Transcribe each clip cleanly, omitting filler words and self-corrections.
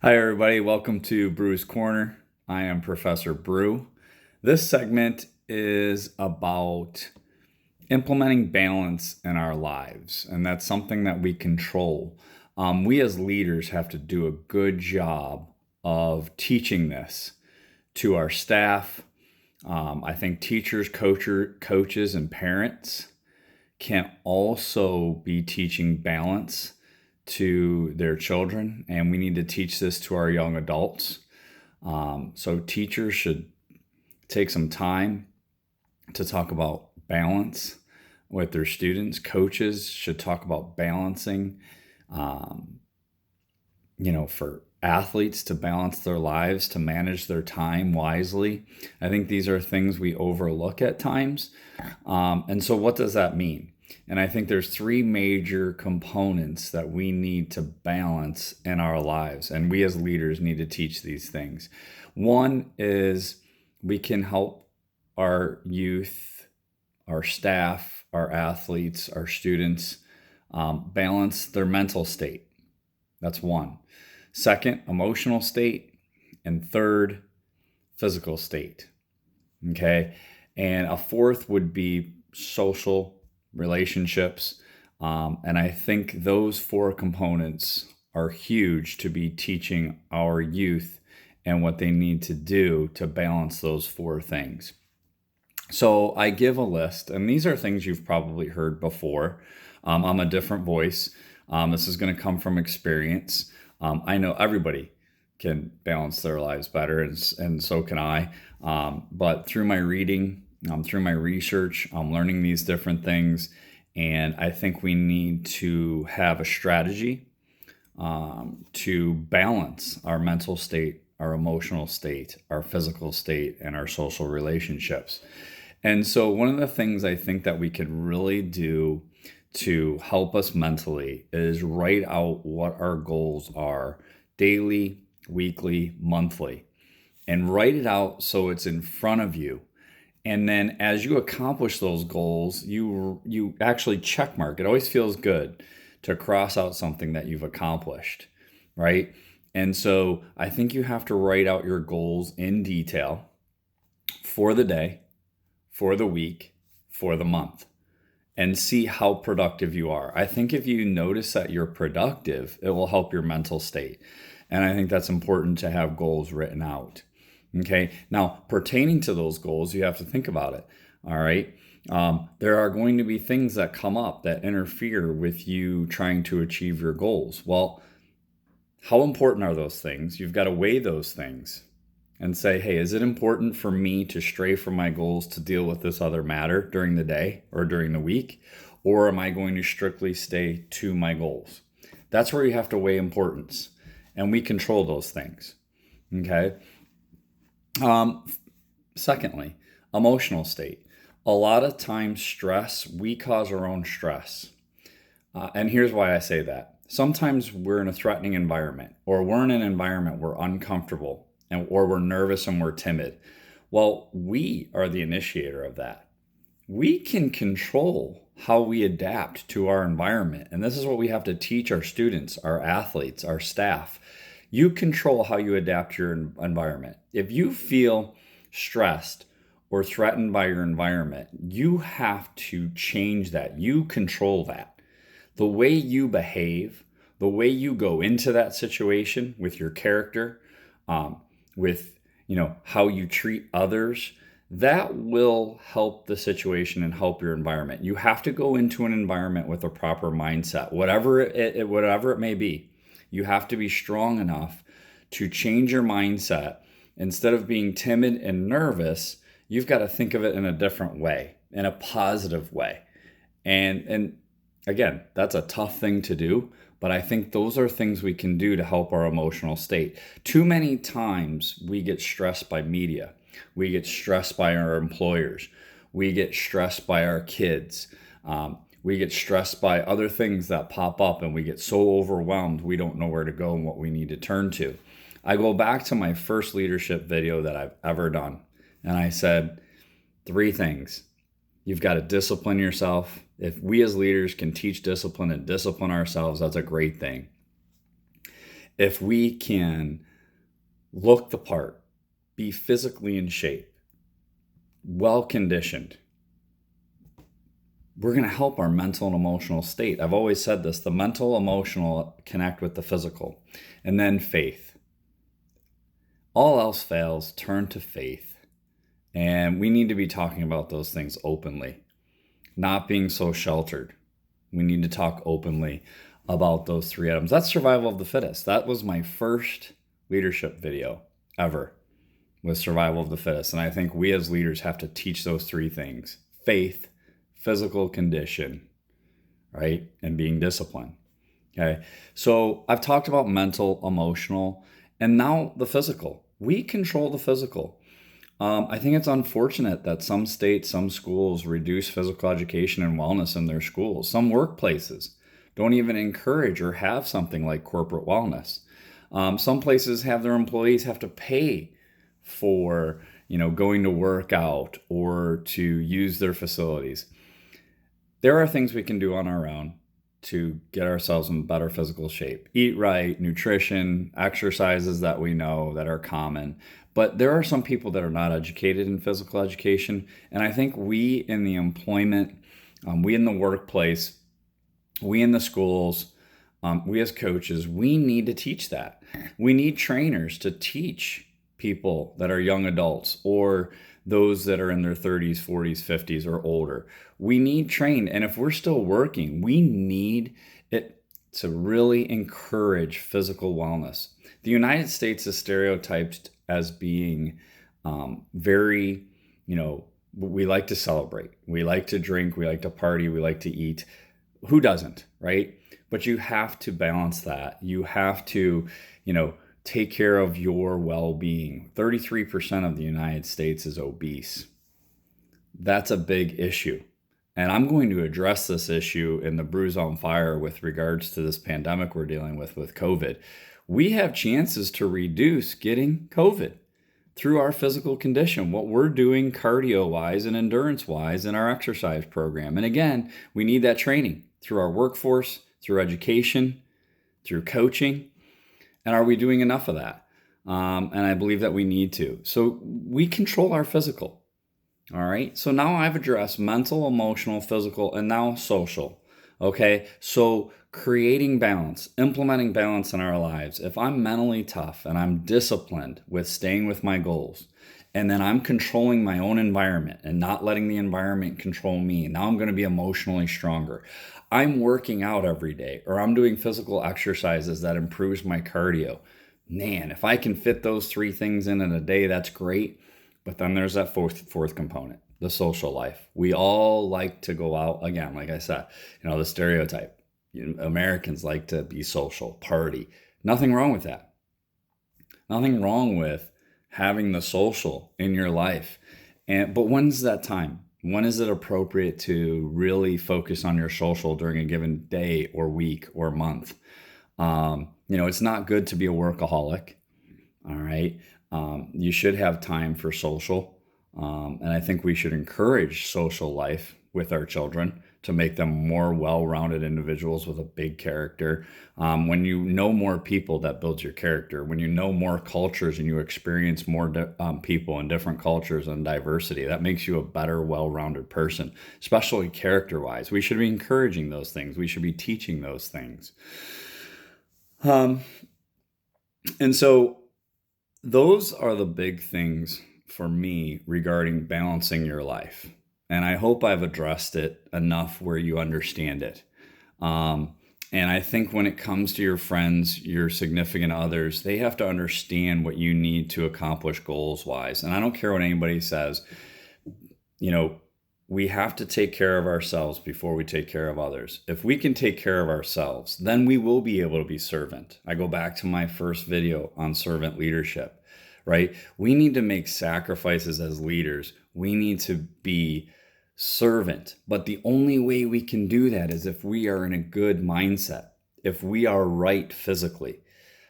Hi, everybody. Welcome to Brew's Corner. I am Professor Brew. This segment is about implementing balance in our lives, and that's something that we control. We as leaders have to do a good job of teaching this to our staff. I think teachers, coaches, and parents can also be teaching balance to their children, and we need to teach this to our young adults. So teachers should take some time to talk about balance with their students. Coaches should talk about balancing, um, for athletes to balance their lives, to manage their time wisely. I think these are things we overlook at times. And so what does that mean? And I think there's three major components that we need to balance in our lives. And we as leaders need to teach these things. One is we can help our youth, our staff, our athletes, our students balance their mental state. That's one. Second, emotional state. And third, physical state. Okay. And a fourth would be social relationships. And I think those four components are huge to be teaching our youth and what they need to do to balance those four things. So I give a list, and these are things you've probably heard before. I'm a different voice. This is going to come from experience. I know everybody can balance their lives better, and so can I. But through my reading, through my research, I'm learning these different things, and I think we need to have a strategy to balance our mental state, our emotional state, our physical state, and our social relationships. And so one of the things I think that we could really do to help us mentally is write out what our goals are daily, weekly, monthly, and write it out so it's in front of you. And then as you accomplish those goals, you actually check mark. It always feels good to cross out something that you've accomplished, right? And so I think you have to write out your goals in detail for the day, for the week, for the month, and see how productive you are. I think if you notice that you're productive, it will help your mental state. And I think that's important to have goals written out. Okay. Now, pertaining to those goals, you have to think about it. All right. There are going to be things that come up that interfere with you trying to achieve your goals. Well, how important are those things? You've got to weigh those things and say, hey, is it important for me to stray from my goals to deal with this other matter during the day or during the week? Or am I going to strictly stay to my goals? That's where you have to weigh importance. And we control those things. Okay. Secondly, emotional state. A lot of times stress, we cause our own stress. And here's why I say that. Sometimes we're in a threatening environment, or we're in an environment we're uncomfortable, or we're nervous and we're timid. Well, we are the initiator of that. We can control how we adapt to our environment. And this is what we have to teach our students, our athletes, our staff. You control how you adapt your environment. If you feel stressed or threatened by your environment, you have to change that. You control that. The way you behave, the way you go into that situation with your character, with how you treat others, that will help the situation and help your environment. You have to go into an environment with a proper mindset, whatever it may be. You have to be strong enough to change your mindset. Instead of being timid and nervous, you've got to think of it in a different way, in a positive way. And again, that's a tough thing to do, but I think those are things we can do to help our emotional state. Too many times we get stressed by media. We get stressed by our employers. We get stressed by our kids. We get stressed by other things that pop up, and we get so overwhelmed we don't know where to go and what we need to turn to. I go back to my first leadership video that I've ever done, and I said 3 things. You've got to discipline yourself. If we as leaders can teach discipline and discipline ourselves, that's a great thing. If we can look the part, be physically in shape, well conditioned, we're going to help our mental and emotional state. I've always said this, the mental, emotional connect with the physical, and then faith. All else fails, turn to faith. And we need to be talking about those things openly, not being so sheltered. We need to talk openly about those three items. That's survival of the fittest. That was my first leadership video ever, was survival of the fittest. And I think we as leaders have to teach those three things: faith, physical condition, right? And being disciplined. Okay. So I've talked about mental, emotional, and now the physical. We control the physical. I think it's unfortunate that some states, some schools reduce physical education and wellness in their schools. Some workplaces don't even encourage or have something like corporate wellness. Some places have their employees have to pay for, going to work out or to use their facilities. There are things we can do on our own to get ourselves in better physical shape. Eat right, nutrition, exercises that we know that are common. But there are some people that are not educated in physical education. And I think we in the employment, we in the workplace, we in the schools, we as coaches, we need to teach that. We need trainers to teach people that are young adults or those that are in their 30s, 40s, 50s, or older. We need trained. And if we're still working, we need it to really encourage physical wellness. The United States is stereotyped as being very, we like to celebrate. We like to drink. We like to party. We like to eat. Who doesn't, right? But you have to balance that. You have to, take care of your well-being. 33% of the United States is obese. That's a big issue. And I'm going to address this issue in the Brews on Fire with regards to this pandemic we're dealing with COVID. We have chances to reduce getting COVID through our physical condition, what we're doing cardio-wise and endurance-wise in our exercise program. And again, we need that training through our workforce, through education, through coaching. And are we doing enough of that? And I believe that we need to. So we control our physical. All right. So now I've addressed mental, emotional, physical, and now social. Okay. So creating balance, implementing balance in our lives. If I'm mentally tough and I'm disciplined with staying with my goals, and then I'm controlling my own environment and not letting the environment control me, now I'm going to be emotionally stronger. I'm working out every day, or I'm doing physical exercises that improves my cardio. Man, if I can fit those three things in a day, that's great. But then there's that fourth component, the social life. We all like to go out again, like I said, the stereotype. Americans like to be social, party. Nothing wrong with that. Nothing wrong with having the social in your life. But when's that time? When is it appropriate to really focus on your social during a given day or week or month? It's not good to be a workaholic. All right. You should have time for social. And I think we should encourage social life with our children to make them more well-rounded individuals with a big character. When you know more people, that builds your character. When you know more cultures and you experience more people in different cultures and diversity, that makes you a better, well-rounded person, especially character-wise. We should be encouraging those things. We should be teaching those things. And so those are the big things for me regarding balancing your life. And I hope I've addressed it enough where you understand it. And I think when it comes to your friends, your significant others, they have to understand what you need to accomplish goals-wise. And I don't care what anybody says. We have to take care of ourselves before we take care of others. If we can take care of ourselves, then we will be able to be servant. I go back to my first video on servant leadership, right? We need to make sacrifices as leaders. We need to be servant. But the only way we can do that is if we are in a good mindset, if we are right physically,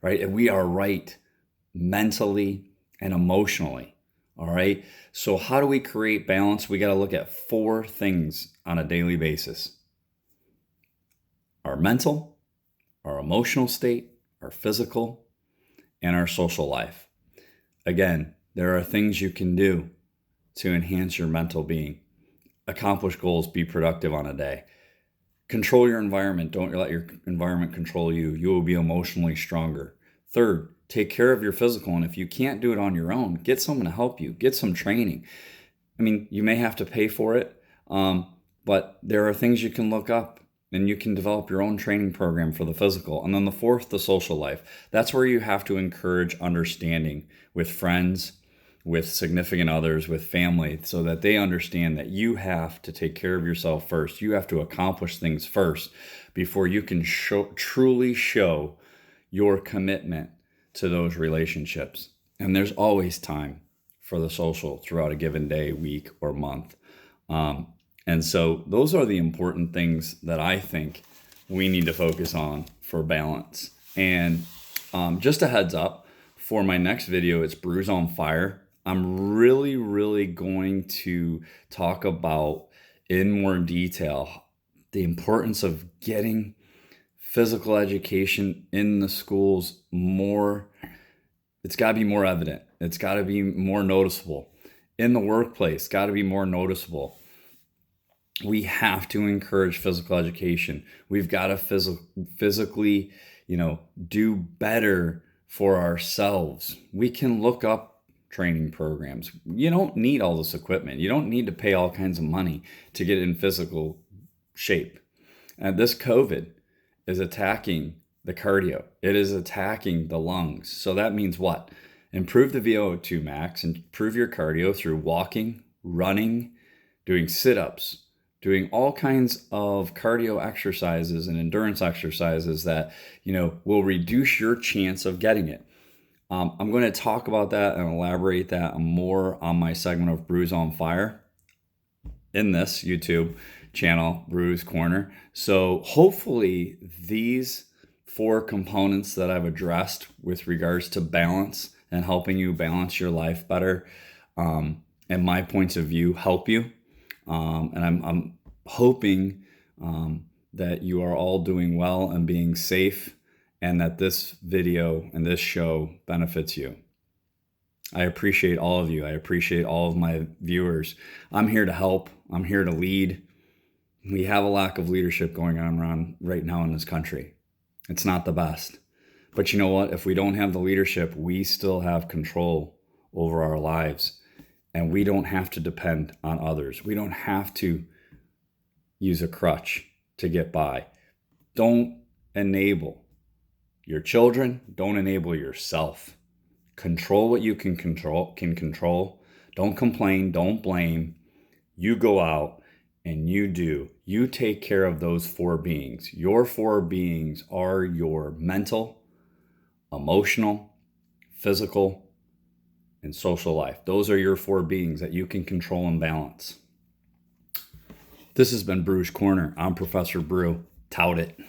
right? If we are right mentally and emotionally. All right. So how do we create balance? We got to look at 4 things on a daily basis: our mental, our emotional state, our our physical and our social life. Again, there are things you can do to enhance your mental being. Accomplish goals, be productive on a day. Control your environment. Don't let your environment control you. You will be emotionally stronger. Third, take care of your physical. And if you can't do it on your own, get someone to help you. Get some training. I mean, you may have to pay for it, but there are things you can look up and you can develop your own training program for the physical. And then the fourth, the social life. That's where you have to encourage understanding with friends, with significant others, with family, so that they understand that you have to take care of yourself first. You have to accomplish things first before you can truly show your commitment to those relationships. And there's always time for the social throughout a given day, week, or month. And so those are the important things that I think we need to focus on for balance. And just a heads up, for my next video, it's Brews on Fire. I'm really going to talk about in more detail the importance of getting physical education in the schools more. It's got to be more evident. It's got to be more noticeable. In the workplace, got to be more noticeable. We have to encourage physical education. We've got to physically, do better for ourselves. We can look up training programs. You don't need all this equipment. You don't need to pay all kinds of money to get in physical shape. And this COVID is attacking the cardio. It is attacking the lungs. So that means what? Improve the VO2 max, improve your cardio through walking, running, doing sit-ups, doing all kinds of cardio exercises and endurance exercises that, will reduce your chance of getting it. I'm going to talk about that and elaborate that more on my segment of Brews on Fire in this YouTube channel, Brews Corner. So hopefully these 4 components that I've addressed with regards to balance and helping you balance your life better, and my points of view help you. And I'm hoping that you are all doing well and being safe, and that this video and this show benefits you. I appreciate all of you. I appreciate all of my viewers. I'm here to help. I'm here to lead. We have a lack of leadership going on around right now in this country. It's not the best. But you know what? If we don't have the leadership, we still have control over our lives. And we don't have to depend on others. We don't have to use a crutch to get by. Don't enable your children. Don't enable yourself. Control what you can control. Don't complain. Don't blame. You go out and you do. You take care of those 4 beings. Your 4 beings are your mental, emotional, physical, and social life. Those are your 4 beings that you can control and balance. This has been Brews Corner. I'm Professor Brew. Tout it.